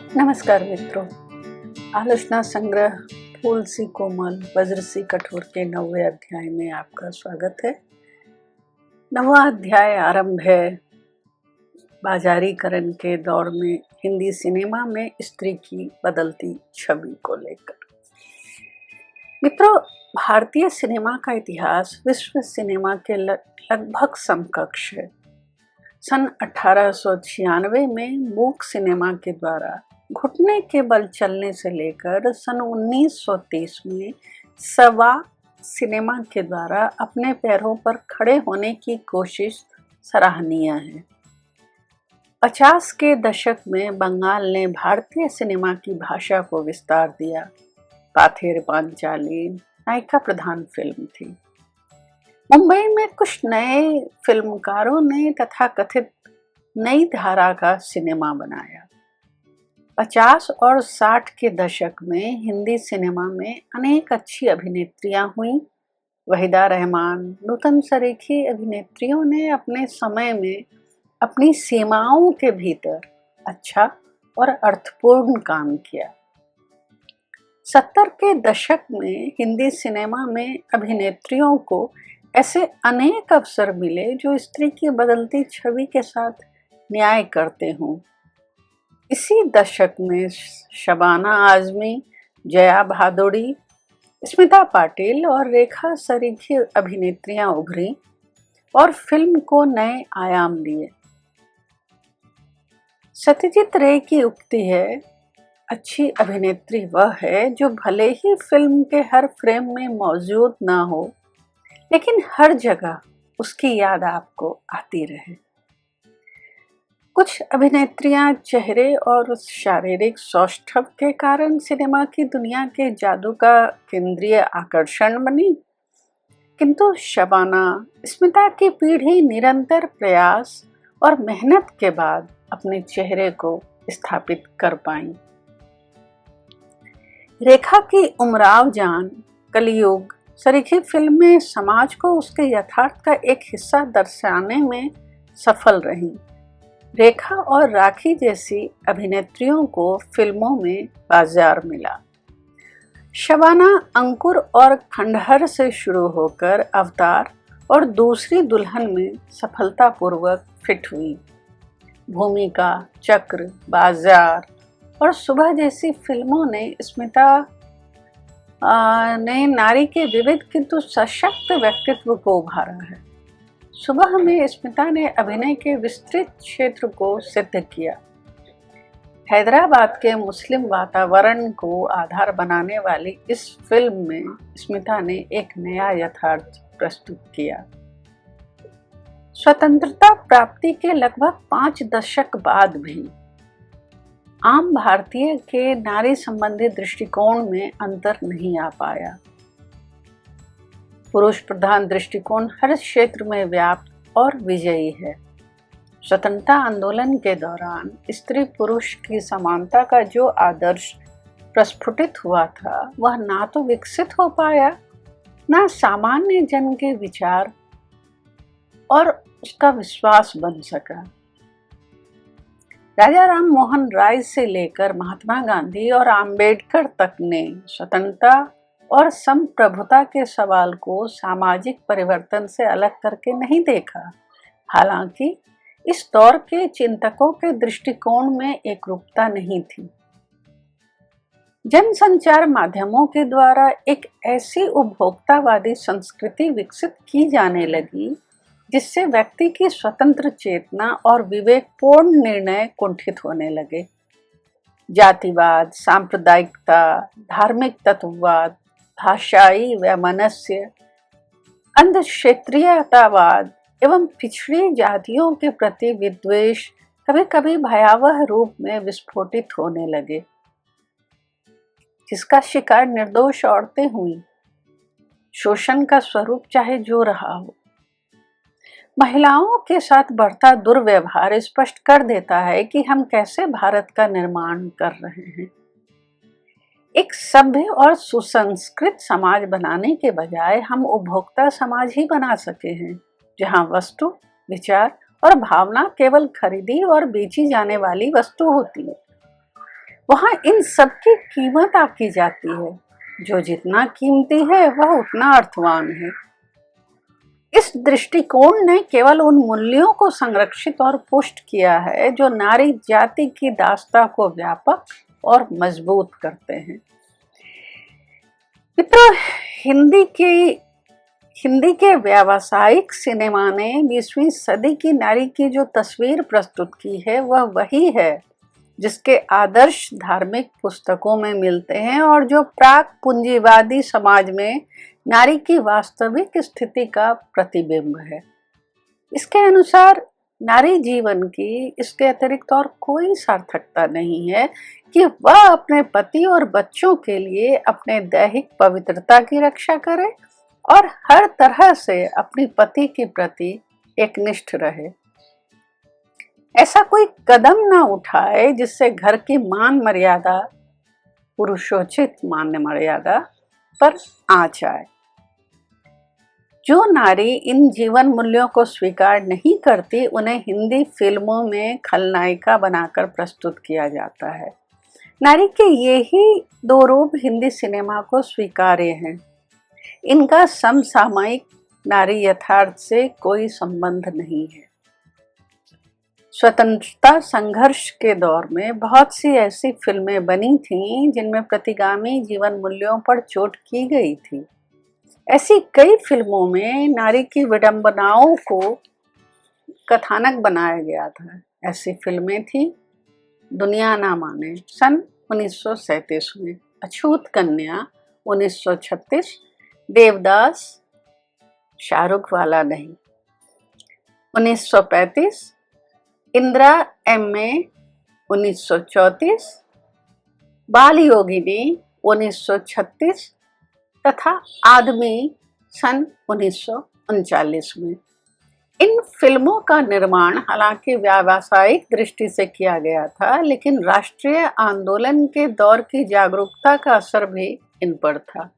नमस्कार मित्रों, आलोचना संग्रह फूल सी कोमल वज्र सी कठोर के 9वें अध्याय में आपका स्वागत है। 9वां अध्याय आरंभ है बाजारीकरण के दौर में हिंदी सिनेमा में स्त्री की बदलती छवि को लेकर। मित्रों, भारतीय सिनेमा का इतिहास विश्व सिनेमा के लगभग समकक्ष है। सन 1896 में मूक सिनेमा के द्वारा घुटने के बल चलने से लेकर सन 1930 में सवा सिनेमा के द्वारा अपने पैरों पर खड़े होने की कोशिश सराहनीय है। 50 के दशक में बंगाल ने भारतीय सिनेमा की भाषा को विस्तार दिया। पाथेर पांचाली नायिका प्रधान फिल्म थी। मुंबई में कुछ नए फिल्मकारों ने तथाकथित नई धारा का सिनेमा बनाया। 50 और 60 के दशक में हिंदी सिनेमा में अनेक अच्छी अभिनेत्रियां हुईं। वहीदा रहमान, नूतन सरीखी अभिनेत्रियों ने अपने समय में अपनी सीमाओं के भीतर अच्छा और अर्थपूर्ण काम किया। 70 के दशक में हिंदी सिनेमा में अभिनेत्रियों को ऐसे अनेक अवसर मिले जो स्त्री की बदलती छवि के साथ न्याय करते हों। इसी दशक में शबाना आजमी, जया भादुड़ी, स्मिता पाटिल और रेखा सरीखी अभिनेत्रियां उभरी और फिल्म को नए आयाम दिए। सत्यजीत रे की उक्ति है, अच्छी अभिनेत्री वह है जो भले ही फिल्म के हर फ्रेम में मौजूद ना हो, लेकिन हर जगह उसकी याद आपको आती रहे। कुछ अभिनेत्रियां चेहरे और शारीरिक सौष्ठव के कारण सिनेमा की दुनिया के जादू का केंद्रीय आकर्षण बनी, किंतु शबाना, स्मिता की पीढ़ी निरंतर प्रयास और मेहनत के बाद अपने चेहरे को स्थापित कर पाई। रेखा की उमराव जान, कलयुग सरीखी फिल्म में समाज को उसके यथार्थ का एक हिस्सा दर्शाने में सफल रही। रेखा और राखी जैसी अभिनेत्रियों को फिल्मों में बाजार मिला। शबाना अंकुर और खंडहर से शुरू होकर अवतार और दूसरी दुल्हन में सफलतापूर्वक फिट हुई। भूमिका, चक्र, बाजार और सुबह जैसी फिल्मों ने स्मिता ने नारी के विविध किंतु सशक्त व्यक्तित्व को उभारा है। सुबह में स्मिता ने अभिनय के विस्तृत क्षेत्र को सिद्ध किया। हैदराबाद के मुस्लिम वातावरण को आधार बनाने वाली इस फिल्म में स्मिता ने एक नया यथार्थ प्रस्तुत किया। स्वतंत्रता प्राप्ति के लगभग 5 दशक बाद भी आम भारतीय के नारी संबंधी दृष्टिकोण में अंतर नहीं आ पाया। पुरुष प्रधान दृष्टिकोण हर क्षेत्र में व्याप्त और विजयी है। स्वतंत्रता आंदोलन के दौरान स्त्री पुरुष की समानता का जो आदर्श प्रस्फुटित हुआ था, वह ना तो विकसित हो पाया, ना सामान्य जन के विचार और उसका विश्वास बन सका। राजा राम मोहन राय से लेकर महात्मा गांधी और आम्बेडकर तक ने स्वतंत्रता और संप्रभुता के सवाल को सामाजिक परिवर्तन से अलग करके नहीं देखा। हालांकि इस दौर के चिंतकों के दृष्टिकोण में एकरूपता नहीं थी। जनसंचार माध्यमों के द्वारा एक ऐसी उपभोक्तावादी संस्कृति विकसित की जाने लगी जिससे व्यक्ति की स्वतंत्र चेतना और विवेकपूर्ण निर्णय कुंठित होने लगे। जातिवाद, सांप्रदायिकता, धार्मिक तत्ववाद, भाषाई वैमनस्य, अंध क्षेत्रीयतावाद एवं पिछड़ी जातियों के प्रति विद्वेष कभी कभी भयावह रूप में विस्फोटित होने लगे, जिसका शिकार निर्दोष औरतें हुई। शोषण का स्वरूप चाहे जो रहा हो, महिलाओं के साथ बढ़ता दुर्व्यवहार स्पष्ट कर देता है कि हम कैसे भारत का निर्माण कर रहे हैं। एक सभ्य और सुसंस्कृत समाज बनाने के बजाय हम उपभोक्ता समाज ही बना सके हैं, जहां वस्तु, विचार और भावना केवल खरीदी और बेची जाने वाली वस्तु होती है। वहाँ इन सब की कीमत आकी जाती है। जो जितना कीमती है वह उतना अर्थवान है। इस दृष्टिकोण ने केवल उन मूल्यों को संरक्षित और पुष्ट किया है जो नारी जाति की दास्ता को व्यापक और मजबूत करते हैं। मित्रों, हिंदी के व्यावसायिक सिनेमा ने 20वीं सदी की नारी की जो तस्वीर प्रस्तुत की है वह वही है जिसके आदर्श धार्मिक पुस्तकों में मिलते हैं और जो प्राक पूंजीवादी समाज में नारी की वास्तविक स्थिति का प्रतिबिंब है। इसके अनुसार नारी जीवन की इसके अतिरिक्त और कोई सार्थकता नहीं है कि वह अपने पति और बच्चों के लिए अपने दैहिक पवित्रता की रक्षा करे और हर तरह से अपनी पति के प्रति एकनिष्ठ रहे। ऐसा कोई कदम ना उठाए जिससे घर की मान मर्यादा, पुरुषोचित मान मर्यादा पर आँच आए। जो नारी इन जीवन मूल्यों को स्वीकार नहीं करती उन्हें हिंदी फिल्मों में खलनायिका बनाकर प्रस्तुत किया जाता है। नारी के यही दो रूप हिंदी सिनेमा को स्वीकार्य हैं। इनका समसामयिक नारी यथार्थ से कोई संबंध नहीं है। स्वतंत्रता संघर्ष के दौर में बहुत सी ऐसी फिल्में बनी थीं जिनमें प्रतिगामी जीवन मूल्यों पर चोट की गई थी। ऐसी कई फिल्मों में नारी की विडंबनाओं को कथानक बनाया गया था। ऐसी फिल्में थी दुनिया ना माने सन 1937 में, अछूत कन्या 1936, देवदास, शाहरुख वाला नहीं 1935, इंदिरा M.A. 1934, बाल योगिनी 1936 तथा आदमी सन 1939 में। इन फिल्मों का निर्माण हालांकि व्यावसायिक दृष्टि से किया गया था, लेकिन राष्ट्रीय आंदोलन के दौर की जागरूकता का असर भी इन पर था।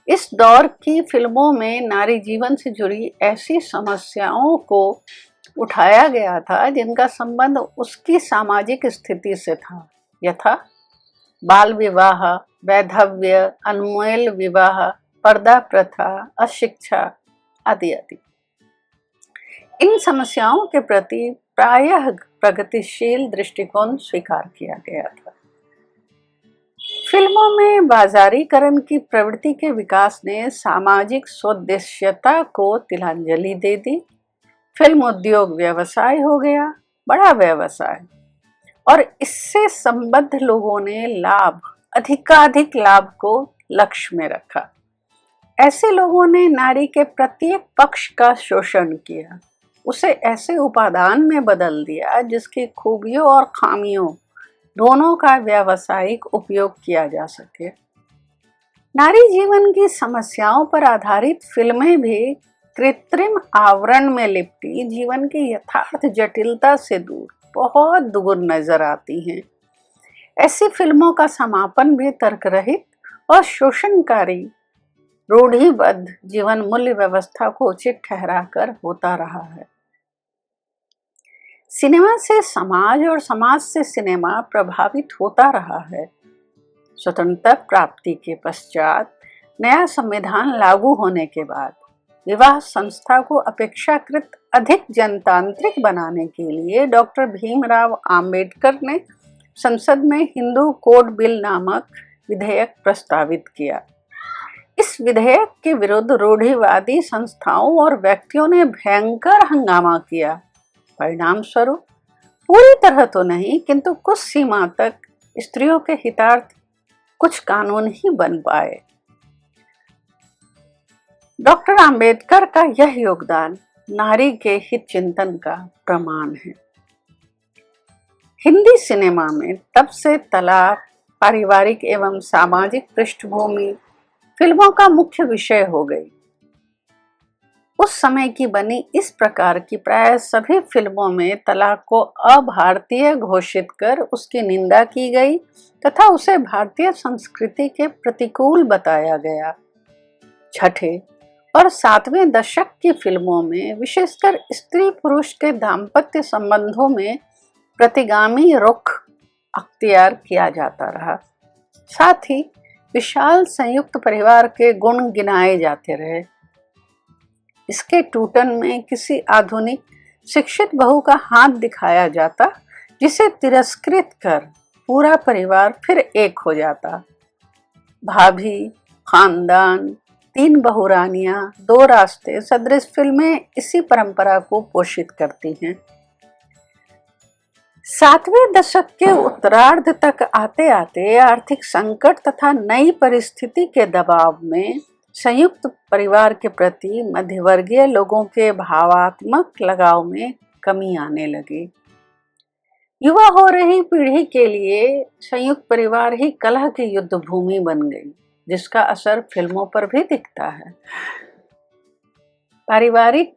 इस दौर की फिल्मों में नारी जीवन से जुड़ी ऐसी समस्याओं को उठाया गया था जिनका संबंध उसकी सामाजिक स्थिति से था, यथा बाल विवाह, वैधव्य, अनमोल विवाह, पर्दा प्रथा, अशिक्षा आदि आदि। इन समस्याओं के प्रति प्रायः प्रगतिशील दृष्टिकोण स्वीकार किया गया था। फिल्मों में बाजारीकरण की प्रवृत्ति के विकास ने सामाजिक स्वदेश्यता को तिलांजलि दे दी। फिल्म उद्योग व्यवसाय हो गया, बड़ा व्यवसाय, और इससे संबद्ध लोगों ने अधिकाधिक लाभ को लक्ष्य में रखा। ऐसे लोगों ने नारी के प्रत्येक पक्ष का शोषण किया, उसे ऐसे उपादान में बदल दिया जिसकी खूबियों और खामियों दोनों का व्यावसायिक उपयोग किया जा सके। नारी जीवन की समस्याओं पर आधारित फिल्में भी कृत्रिम आवरण में लिपटी जीवन की यथार्थ जटिलता से दूर बहुत दूर नजर आती हैं। ऐसी फिल्मों का समापन भी तर्करहित और शोषणकारी रूढ़िबद्ध जीवन मूल्य व्यवस्था को उचित ठहराकर होता रहा है। सिनेमा से समाज और समाज से सिनेमा प्रभावित होता रहा है। स्वतंत्रता प्राप्ति के पश्चात नया संविधान लागू होने के बाद विवाह संस्था को अपेक्षाकृत अधिक जनतांत्रिक बनाने के लिए डॉक्टर भीमराव आम्बेडकर ने संसद में हिंदू कोड बिल नामक विधेयक प्रस्तावित किया। इस विधेयक के विरुद्ध रूढ़िवादी संस्थाओं और व्यक्तियों ने भयंकर हंगामा किया। परिणाम स्वरूप पूरी तरह तो नहीं, किंतु कुछ सीमा तक स्त्रियों के हितार्थ कुछ कानून ही बन पाए। डॉक्टर आम्बेडकर का यह योगदान नारी के हित चिंतन का प्रमाण है। हिंदी सिनेमा में तब से तलाक, पारिवारिक एवं सामाजिक पृष्ठभूमि फिल्मों का मुख्य विषय हो गई। उस समय की बनी इस प्रकार की प्राय सभी फिल्मों में तलाक को अभारतीय घोषित कर उसकी निंदा की गई तथा उसे भारतीय संस्कृति के प्रतिकूल बताया गया। छठे और सातवें दशक की फिल्मों में विशेषकर स्त्री पुरुष के दाम्पत्य संबंधों में प्रतिगामी रुख अख्तियार किया जाता रहा। साथ ही विशाल संयुक्त परिवार के गुण गिनाए जाते रहे। इसके टूटन में किसी आधुनिक शिक्षित बहू का हाथ दिखाया जाता, जिसे तिरस्कृत कर पूरा परिवार फिर एक हो जाता। भाभी, खानदान, तीन बहुरानियां, दो रास्ते सदृश फिल्में इसी परंपरा को पोषित करती हैं। 7वें दशक के उत्तरार्ध तक आते आते आर्थिक संकट तथा नई परिस्थिति के दबाव में संयुक्त परिवार के प्रति मध्यवर्गीय लोगों के भावात्मक लगाव में कमी आने लगी। युवा हो रही पीढ़ी के लिए संयुक्त परिवार ही कलह की युद्ध भूमि बन गई, जिसका असर फिल्मों पर भी दिखता है। पारिवारिक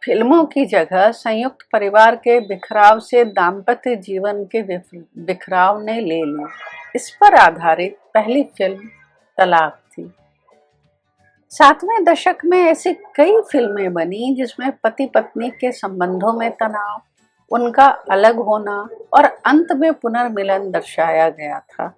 फिल्मों की जगह संयुक्त परिवार के बिखराव से दाम्पत्य जीवन के बिखराव ने ले ली। इस पर आधारित पहली फिल्म तलाक थी। 7वें दशक में ऐसी कई फिल्में बनी जिसमें पति पत्नी के संबंधों में तनाव, उनका अलग होना और अंत में पुनर्मिलन दर्शाया गया था,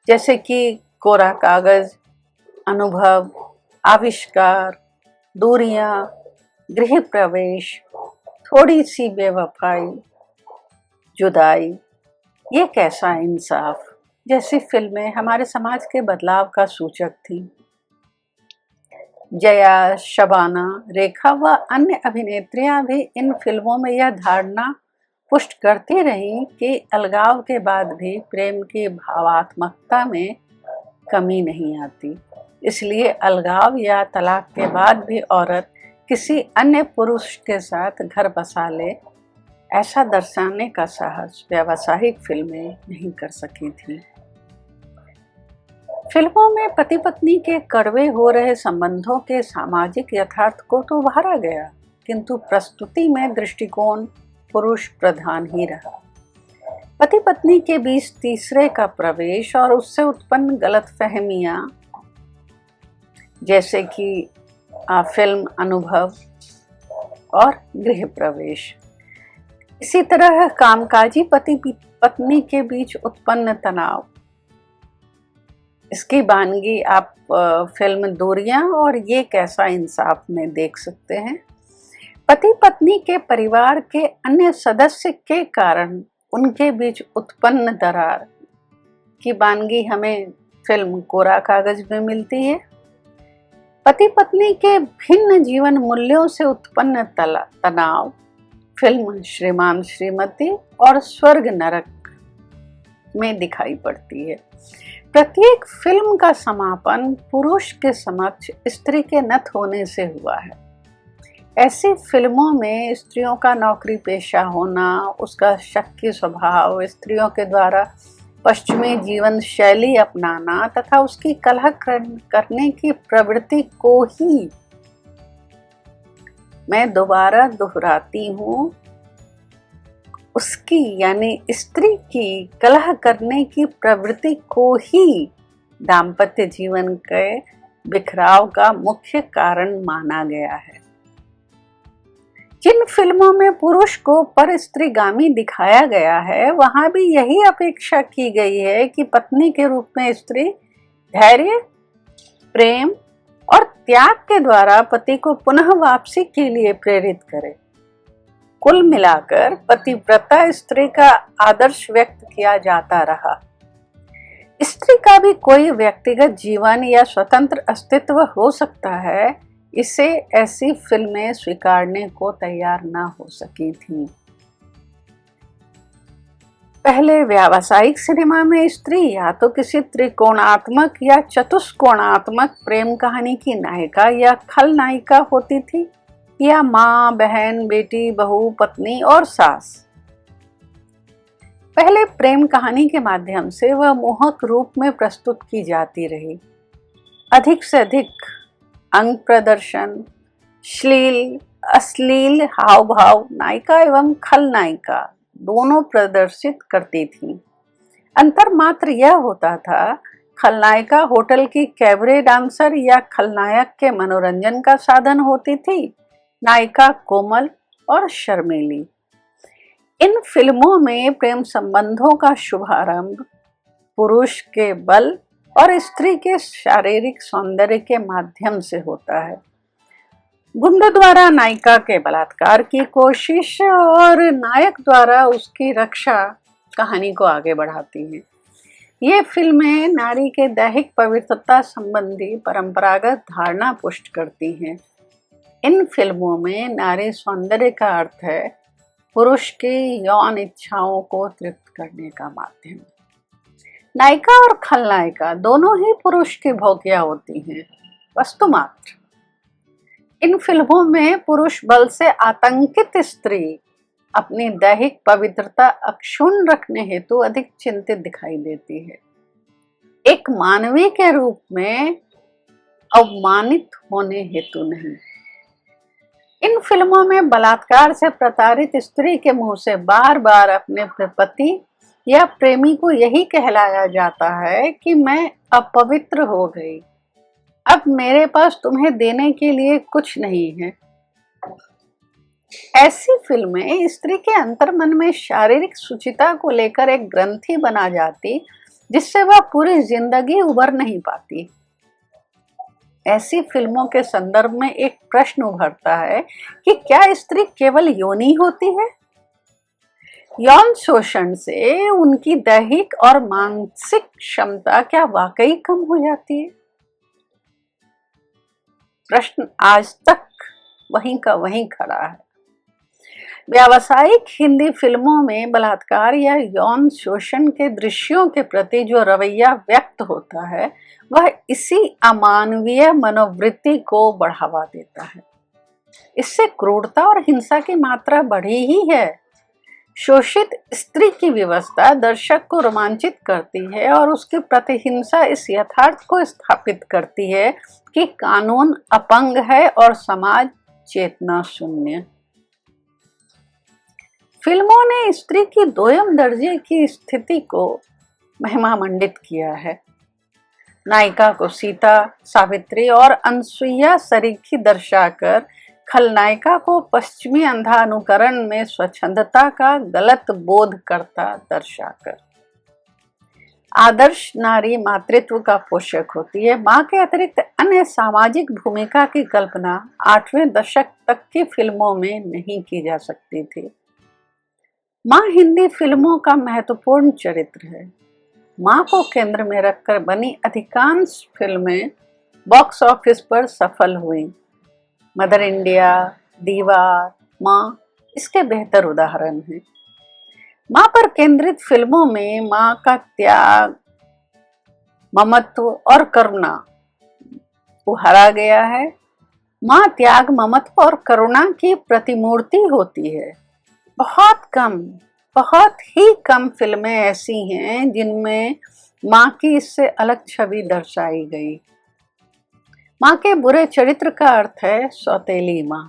जैसे कि कोरा कागज, अनुभव, आविष्कार, दूरियां, गृह प्रवेश, थोड़ी सी बेवफाई, जुदाई, ये कैसा इंसाफ जैसी फिल्में हमारे समाज के बदलाव का सूचक थी। जया, शबाना, रेखा व अन्य अभिनेत्रियां भी इन फिल्मों में यह धारणा पुष्ट करती रहीं कि अलगाव के बाद भी प्रेम की भावात्मकता में कमी नहीं आती। इसलिए अलगाव या तलाक के बाद भी औरत किसी अन्य पुरुष के साथ घर बसा ले, ऐसा दर्शाने का साहस व्यावसायिक फिल्में नहीं कर सकी थीं। फिल्मों में पति पत्नी के कड़वे हो रहे संबंधों के सामाजिक यथार्थ को तो उभारा गया, किंतु प्रस्तुति में दृष्टिकोण पुरुष प्रधान ही रहा। पति पत्नी के बीच तीसरे का प्रवेश और उससे उत्पन्न गलतफहमियां, जैसे कि फिल्म अनुभव और गृह प्रवेश। इसी तरह कामकाजी पति पत्नी के बीच उत्पन्न तनाव, इसकी वानगी आप फिल्म दूरियां और ये कैसा इंसाफ में देख सकते हैं। पति पत्नी के परिवार के अन्य सदस्य के कारण उनके बीच उत्पन्न दरार की वानगी हमें फिल्म कोरा कागज में मिलती है। पति पत्नी के भिन्न जीवन मूल्यों से उत्पन्न तनाव फिल्म श्रीमान श्रीमती और स्वर्ग नरक में दिखाई पड़ती है। प्रत्येक फिल्म का समापन पुरुष के समक्ष स्त्री के नत होने से हुआ है। ऐसी फिल्मों में स्त्रियों का नौकरी पेशा होना, उसका शक्की स्वभाव, स्त्रियों के द्वारा पश्चिमी जीवन शैली अपनाना तथा उसकी कलह करने की प्रवृत्ति को ही मैं दोबारा दोहराती हूँ, उसकी यानी स्त्री की कलह करने की प्रवृत्ति को ही दाम्पत्य जीवन के बिखराव का मुख्य कारण माना गया है। जिन फिल्मों में पुरुष को पर स्त्रीगामी दिखाया गया है, वहां भी यही अपेक्षा की गई है कि पत्नी के रूप में स्त्री धैर्य, प्रेम और त्याग के द्वारा पति को पुनः वापसी के लिए प्रेरित करे। कुल मिलाकर पतिव्रता स्त्री का आदर्श व्यक्त किया जाता रहा। स्त्री का भी कोई व्यक्तिगत जीवन या स्वतंत्र अस्तित्व हो सकता है, इसे ऐसी फिल्में स्वीकारने को तैयार न हो सकी थीं। पहले व्यावसायिक सिनेमा में स्त्री या तो किसी त्रिकोणात्मक या चतुष्कोणात्मक प्रेम कहानी की नायिका या खलनायिका होती थी, या माँ, बहन, बेटी, बहू, पत्नी और सास। पहले प्रेम कहानी के माध्यम से वह मोहक रूप में प्रस्तुत की जाती रही। अधिक से अधिक अंग प्रदर्शन, अश्लील हाव भाव नायिका एवं खलनायिका दोनों प्रदर्शित करती थीं। अंतर मात्र यह होता था, खलनायिका होटल की कैबरे डांसर या खलनायक के मनोरंजन का साधन होती थी, नायिका कोमल और शर्मीली। इन फिल्मों में प्रेम संबंधों का शुभारंभ पुरुष के बल और स्त्री के शारीरिक सौंदर्य के माध्यम से होता है। गुंडों द्वारा नायिका के बलात्कार की कोशिश और नायक द्वारा उसकी रक्षा कहानी को आगे बढ़ाती हैं। ये फिल्में नारी के दैहिक पवित्रता संबंधी परंपरागत धारणा पुष्ट करती हैं। इन फिल्मों में नारी सौंदर्य का अर्थ है पुरुष की यौन इच्छाओं को तृप्त करने का माध्यम। नायिका और खलनायिका दोनों ही पुरुष की भोगिया होती हैं, वस्तु मात्र। इन फिल्मों में पुरुष बल से आतंकित स्त्री अपनी दैहिक पवित्रता अक्षुण्ण रखने हेतु अधिक चिंतित दिखाई देती है, एक मानवी के रूप में अवमानित होने हेतु नहीं। इन फिल्मों में बलात्कार से प्रताड़ित स्त्री के मुंह से बार बार अपने पति या प्रेमी को यही कहलाया जाता है कि मैं अपवित्र हो गई, अब मेरे पास तुम्हें देने के लिए कुछ नहीं है। ऐसी फिल्में स्त्री के अंतर्मन में शारीरिक शुचिता को लेकर एक ग्रंथि बना जाती, जिससे वह पूरी जिंदगी उबर नहीं पाती। ऐसी फिल्मों के संदर्भ में एक प्रश्न उभरता है कि क्या स्त्री केवल योनि होती है? यौन शोषण से उनकी दैहिक और मानसिक क्षमता क्या वाकई कम हो जाती है? प्रश्न आज तक वहीं का वहीं खड़ा है। व्यावसायिक हिंदी फिल्मों में बलात्कार या यौन शोषण के दृश्यों के प्रति जो रवैया व्यक्त होता है, वह इसी अमानवीय मनोवृत्ति को बढ़ावा देता है। इससे क्रूरता और हिंसा की मात्रा बढ़ी ही है। शोषित स्त्री की व्यवस्था दर्शक को रोमांचित करती है और उसकी प्रतिहिंसा इस यथार्थ को स्थापित करती है कि कानून अपंग है और समाज चेतना शून्य। फिल्मों ने स्त्री की दोयम दर्जे की स्थिति को महिमामंडित किया है। नायिका को सीता, सावित्री और अनसुईया सरीखी दर्शाकर खलनायिका को पश्चिमी अंधानुकरण में स्वच्छंदता का गलत बोध करता दर्शाकर आदर्श नारी मातृत्व का पोषक होती है। माँ के अतिरिक्त अन्य सामाजिक भूमिका की कल्पना 8वें दशक तक की फिल्मों में नहीं की जा सकती थी। माँ हिंदी फिल्मों का महत्वपूर्ण चरित्र है। माँ को केंद्र में रखकर बनी अधिकांश फिल्में बॉक्स ऑफिस पर सफल हुई। मदर इंडिया, दीवार, माँ इसके बेहतर उदाहरण हैं। माँ पर केंद्रित फिल्मों में माँ का त्याग, ममत्व और करुणा उभारा गया है। माँ त्याग, ममत्व और करुणा की प्रतिमूर्ति होती है। बहुत ही कम फिल्में ऐसी हैं जिनमें माँ की इससे अलग छवि दर्शाई गई। माँ के बुरे चरित्र का अर्थ है सौतेली माँ।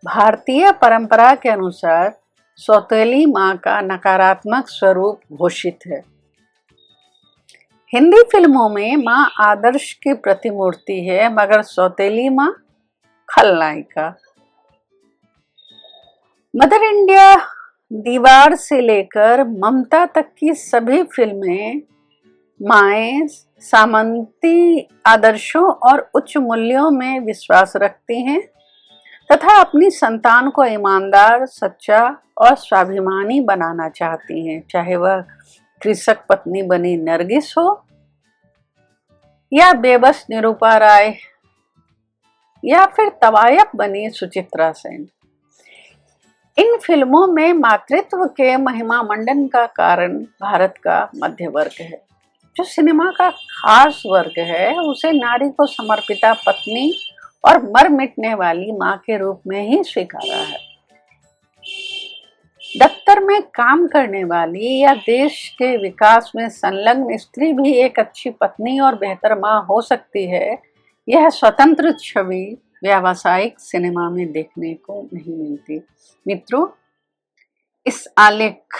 भारतीय परंपरा के अनुसार सौतेली माँ का नकारात्मक स्वरूप घोषित है। हिंदी फिल्मों में माँ आदर्श की प्रतिमूर्ति है, मगर सौतेली माँ खलनायिका। मदर इंडिया, दीवार से लेकर ममता तक की सभी फिल्में माएँ सामंती आदर्शों और उच्च मूल्यों में विश्वास रखती हैं तथा अपनी संतान को ईमानदार, सच्चा और स्वाभिमानी बनाना चाहती हैं, चाहे वह कृषक पत्नी बनी नरगिस हो या बेबस निरूपा राय या फिर तवायफ बनी सुचित्रा सेन। इन फिल्मों में मातृत्व के महिमा मंडन का कारण भारत का मध्य वर्ग है। जो सिनेमा का खास वर्ग है उसे नारी को समर्पिता पत्नी और मर मिटने वाली माँ के रूप में ही स्वीकारा है। दफ्तर में काम करने वाली या देश के विकास में संलग्न स्त्री भी एक अच्छी पत्नी और बेहतर माँ हो सकती है, यह स्वतंत्र छवि व्यावसायिक सिनेमा में देखने को नहीं मिलती। मित्रों, इस आलेख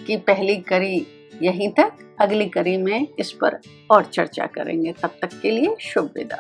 की पहली कड़ी यहीं तक। अगली कड़ी में इस पर और चर्चा करेंगे। तब तक के लिए शुभ विदा।